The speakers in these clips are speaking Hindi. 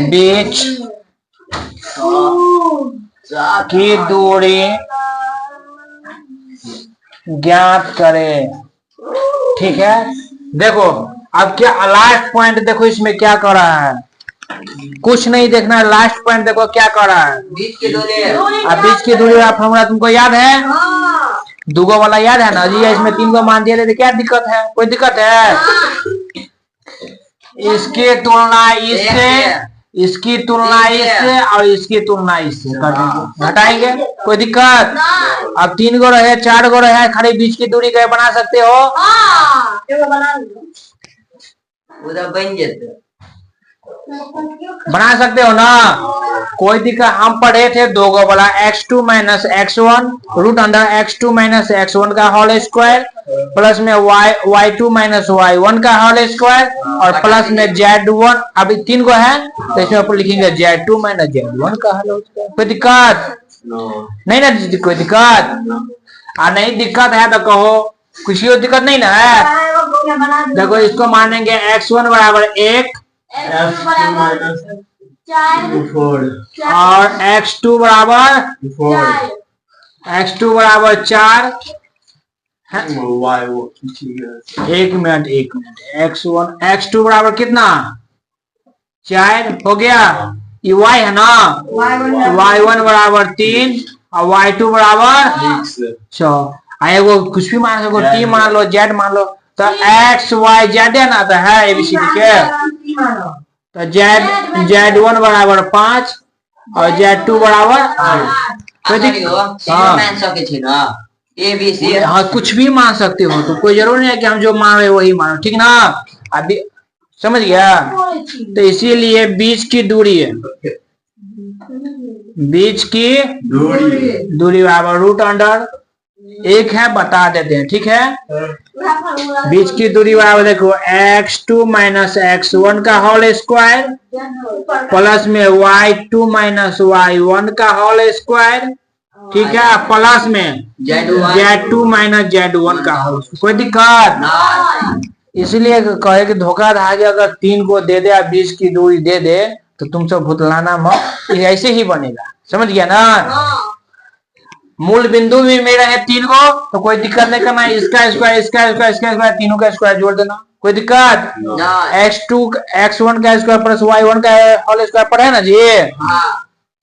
बीच की दूरी ज्ञात करें। ठीक है, देखो अब क्या लास्ट पॉइंट देखो, इसमें क्या कर रहा है, कुछ नहीं देखना है, लास्ट पॉइंट देखो क्या कर रहा है। बीच की दूरी, अब बीच की दूरी वाला फॉर्मूला तुमको याद है? दूगो वाला याद है ना जी? इसमें 3 को मान दिया लेते क्या दिक्कत है? कोई दिक्कत है? इसकी तुलना इससे, इसकी तुलना इससे और इसकी तुलना इससे कर देंगे, घटाएंगे, कोई दिक्कत? अब 3 गो रहे, 4 गो रहे, खाली बीच की दूरी कहीं बना सकते हो? उधर बन जाते, बना सकते हो ना, कोई दिक्कत? हम पढ़े थे 2 गो वाला x2 minus x1 root under x2 minus x1 का होल स्क्वायर प्लस में y2 माइनस y1 का होल स्क्वायर और प्लस में z1। अभी 3 गो है तो इसमें ऊपर लिखेंगे z2 माइनस z1 का होल स्क्वायर। कोई दिक्कत नहीं ना? कोई दिक्कत? नहीं दिक्कत है तो कहो, कुछ दिक्कत नहीं ना है? देखो इसको मानेंगे x1 बराबर 1 और x2 बराबर 4। एक मिनट x2 बराबर कितना? 4 हो गया। ये y है ना, y1 बराबर 3 और y2 बराबर 6। वो कुछ भी मान सको, t मान लो, z मान लो, तो x y z है ना, तो है एबीसीडी के, तो z1 बराबर 5 और z2 बराबर 8। हाँ कुछ भी मान सकते हो, तो कोई जरूर नहीं है कि हम जो मान रहे वही मानो, ठीक ना? अभी समझ गया? तो इसीलिए बीच की दूरी है, बीच की दूरी बराबर रूट अंडर 1 है, बता देते हैं, ठीक है? बीच की दूरी बराबर देखो x2 माइनस x1 का होल स्क्वायर प्लस में y2 माइनस y1 का होल स्क्वायर, ठीक है, प्लस में z2 माइनस z1 का होल। कोई दिक्कत? इसलिए कहे कि धोखाधड़ी अगर 3 को दे दे या बीच की दूरी दे दे तो तुम सब भुतलाना मत, ऐसे ही बनेगा, समझ गया ना? मूल बिंदु भी मेरा है 3 को, तो कोई दिक्कत नहीं करना, इसका स्क्वायर इसका स्क्वायर इसका स्क्वायर तीनों का स्क्वायर जोड़ देना, कोई दिक्कत? x2 x1 का स्क्वायर प्लस y1 का होल स्क्वायर पढ़े ना जी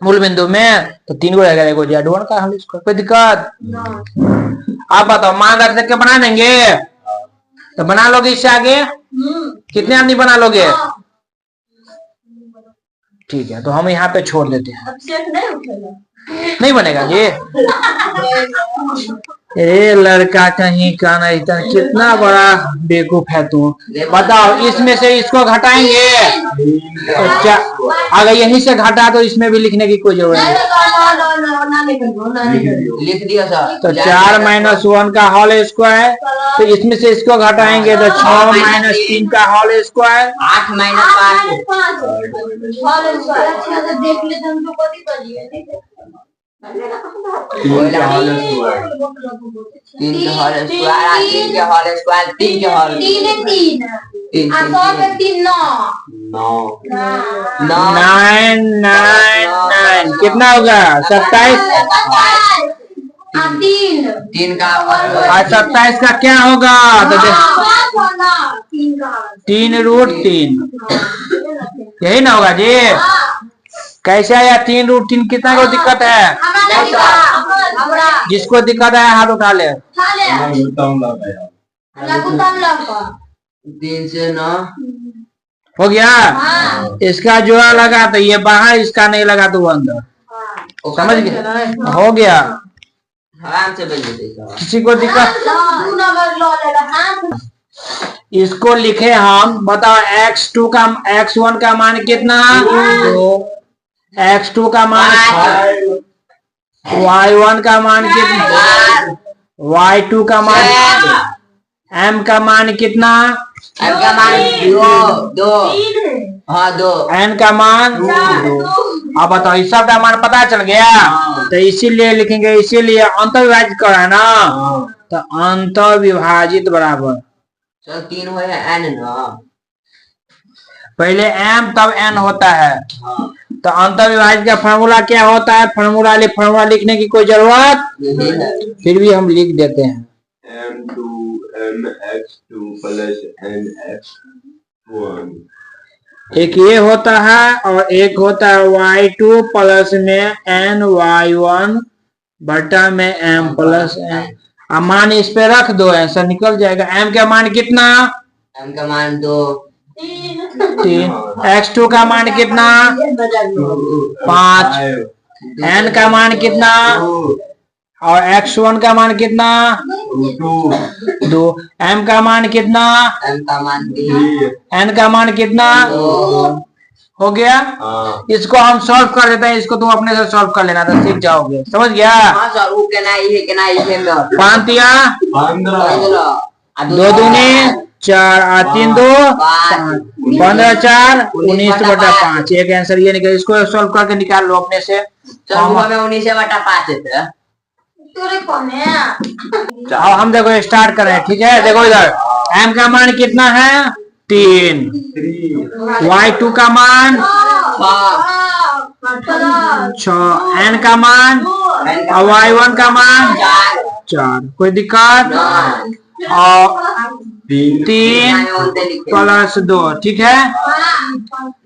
मूल बिंदु में, तो 3 को रहेगा, देखो z1 का होल स्क्वायर। कोई दिक्कत? आप बताओ, मान रख के बना देंगे तो बना लोगे इससे आगे? कितने आदमी बना लोगे? ठीक है, तो हम यहाँ पे छोड़ देते हैं, नहीं बनेगा जी? ए लड़का कहीं का नहीं, कितना बड़ा बेवकूफ है तू। बताओ, इसमें से इसको घटाएंगे तो अगर यहीं से घटा तो इसमें भी लिखने की कोई जरूरत नहीं, लिख दिया सर। तो 4 माइनस 1 का होल स्क्वायर, तो इसमें से इसको घटाएंगे तो 6 माइनस 3 का होल स्क्वायर, 8 माइनस 9 कितना होगा? 27। 3 का 27 का क्या होगा? तो 3 रूट 3 यही ना होगा जी? कैसे आया 3 रूट 3? कितना को दिक्कत है? जिसको दिक्कत है हाथ उठा ले। 3 से 9 हो गया। इसका जोड़ा लगा तो ये बाहर, इसका नहीं लगा तो वो अंदर, समझ गए? हो गया, आराम से किसी को दिक्कत? इसको लिखे हम, बताओ x2 का x1 का मान कितना? x2 का मान, y1 का मान कितना? y2 का मान, m का मान कितना? m का मान 2। हाँ 2। n का मान 2। अब बताओ, इस सब का मान पता चल गया, तो इसीलिए लिखेंगे, इसीलिए अंतर्विभाजित कर है ना, तो अंतर्विभाजित बराबर 3 हो या n ना, पहले m तब n होता है। तो अंतर्विभाजित का फॉर्मूला क्या होता है? फॉर्मूला लिखने की कोई जरूरत नहीं है, फिर भी हम लिख देते हैं। m2mx2 plus nx1। एक ये होता है और एक होता है y2 प्लस में ny1 बटा में m प्लस n। अब मान इस पे रख दो, ऐसा निकल जाएगा। m का मान कितना? m का मान 2, 3। x2 का मान कितना? 5। n का मान कितना? और x1 का मान कितना? 2। m का मान कितना? m का मान 3, n का मान कितना? 2। हो गया। इसको हम सॉल्व कर देते हैं, इसको तुम अपने से सॉल्व कर लेना तो सीख जाओगे। समझ गया? हाँ सर, वो कहना है 5 दिया, 2 दूनी 4 और 3 2 15 4 19/5। एक आंसर ये निकल। इसको सॉल्व करके निकाल लो अपने से। 19/5 है। अब हम देखो स्टार्ट करें, ठीक है? देखो इधर m का मान कितना है? 3। y2 का मान 6। n का मान और y1 का मान 4। कोई दिक्कत? और 3 प्लस 2, ठीक है?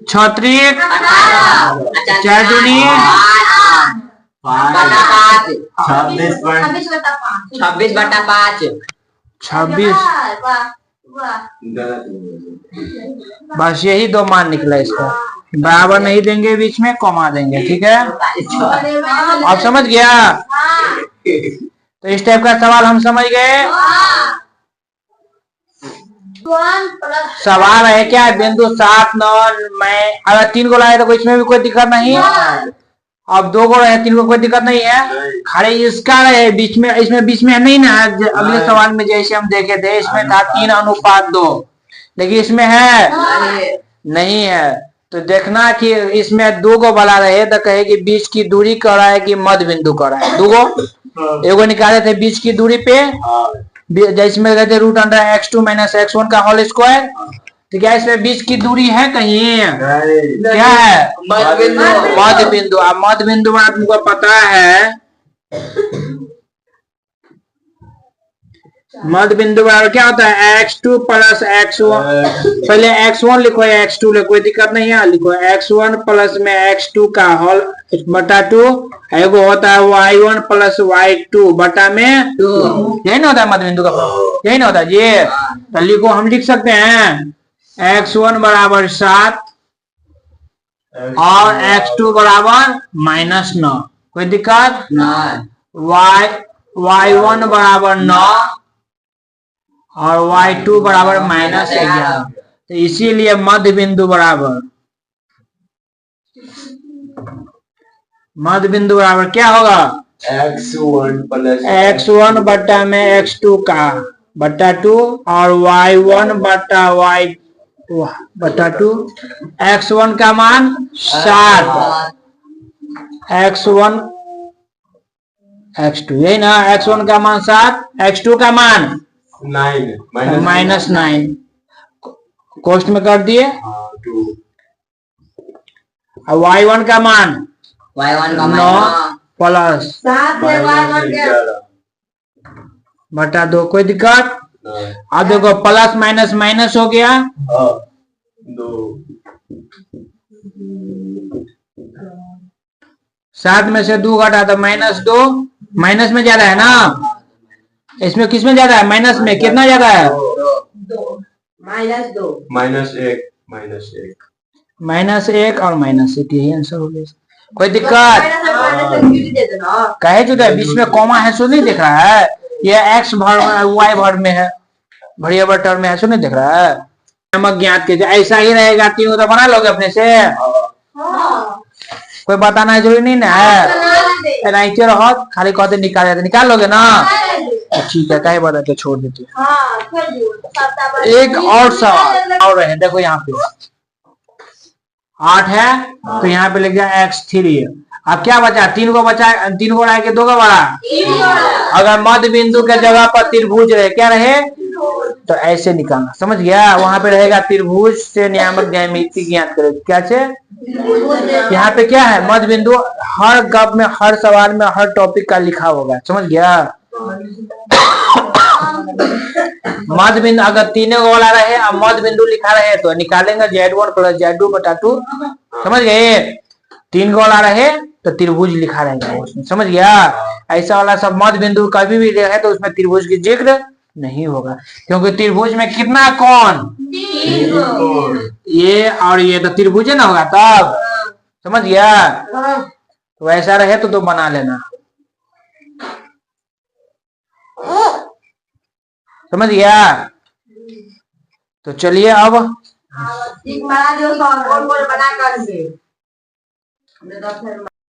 6 3 4 दूनी 26/5। 26। बस यही दो मान निकला इसका। बराबर नहीं देंगे, बीच में कॉमा देंगे, ठीक है? आप समझ गया? तो इस टाइप का सवाल हम समझ गए। सवाल है क्या? बिंदु 7 9 में अगर 3 को लाए तो इसमें भी कोई दिक्कत नहीं। अब 2 को रहे, 3 को कोई दिक्कत नहीं है। खाली इसका रहे बीच में, इसमें बीच में नहीं ना। अगले सवाल में जैसे हम देखे थे, इसमें था 3:2, लेकिन इसमें है नहीं है। तो देखना कि इसमें 2 को भला रहे तो कहे कि बीच की दूरी कर रहा है कि मध्य बिंदु कर रहा है। 2 को एगो निकाले थे बीच की दूरी पे, जिसमें कहते √x2 - x1 का होल स्क्वायर। तो क्या इसमें बीच की दूरी है कहीं? क्या है? मध्य बिंदु। अब मध्य बिंदु में तुमको पता है मध्य बिंदु बराबर क्या होता है? x2 plus x1। पहले x1 लिखो या x2 लिखो, कोई दिक्कत नहीं है। लिखो x1 प्लस में x2 का होल बटा 2। एगो होता है y1 प्लस y2 बटा में 2। यही ना होता है मध्य बिंदु का? यही ना होता है ये? तो लिखो, हम लिख सकते हैं x1 बराबर 7 और x2 बराबर -9। कोई दिक्कत? y1 बराबर 9 और y2 बराबर -11। तो इसीलिए मध्य बिंदु बराबर क्या होगा? x1 बटा में x2 का बटा 2 और y1 बटा 2। x1 का मान 7, x1 x2 यही ना? x1 का मान 7, x2 का मान -9। कोष्ट में कर दिए। और y1 का मान 9 प्लस बटा 2। कोई दिक्कत? अब देखो प्लस माइनस माइनस हो गया। 7 में से 2 घटा तो -2। माइनस में ज्यादा है ना? इसमें किस में ज्यादा है? माइनस में। कितना ज्यादा है? -2 -1 और -1, यही आंसर हो गया। कोई दिक्कत? कहे जो बीच में कॉमा है सो नहीं दिख रहा है? ये x भर y भर में है, वेरिएबल टर्म में है, सो नहीं दिख रहा है? नमक ज्ञात कीजिए। ऐसा ही रहेगा। 3 तो बना लोगे अपने से? कोई बताना जरूरी नहीं ना है। नीचे रहो, खाली कहते निकाल लोगे ना? ठीक है, कहीं बता के छोड़ देते। एक और सवाल और है, देखो यहाँ पे 8 है तो यहाँ पे लिख दिया x3। अब क्या बचा? 3 को बचा। 3 को बढ़ा के 2 का बढ़ा। अगर मध्य बिंदु के जगह पर त्रिभुज रहे, क्या रहे? तो ऐसे निकालना, समझ गया। वहां पे रहेगा त्रिभुज से नियामक ज्यामिति ज्ञात करें, क्या से। यहाँ पे क्या है, मध्य बिंदु हर गप में, हर सवाल में, हर टॉपिक का लिखा होगा, समझ गया। मध्य बिंदु अगर तीनों वाला रहे और मध्य बिंदु लिखा रहे तो निकालेंगे Z1 प्लस Z2 बटा 2, समझ गए। 3 वाला रहे तो त्रिभुज लिखा रहेगा उसमें, समझ गया। ऐसा वाला सब मध्य बिंदु कभी भी रहे तो उसमें त्रिभुज की जिक्र नहीं होगा, क्योंकि त्रिभुज में कितना कौन, ये और ये तो त्रिभुज ना होगा तब, समझ गया। तो ऐसा रहे तो बना लेना, समझ गया। तो चलिए अब बना कर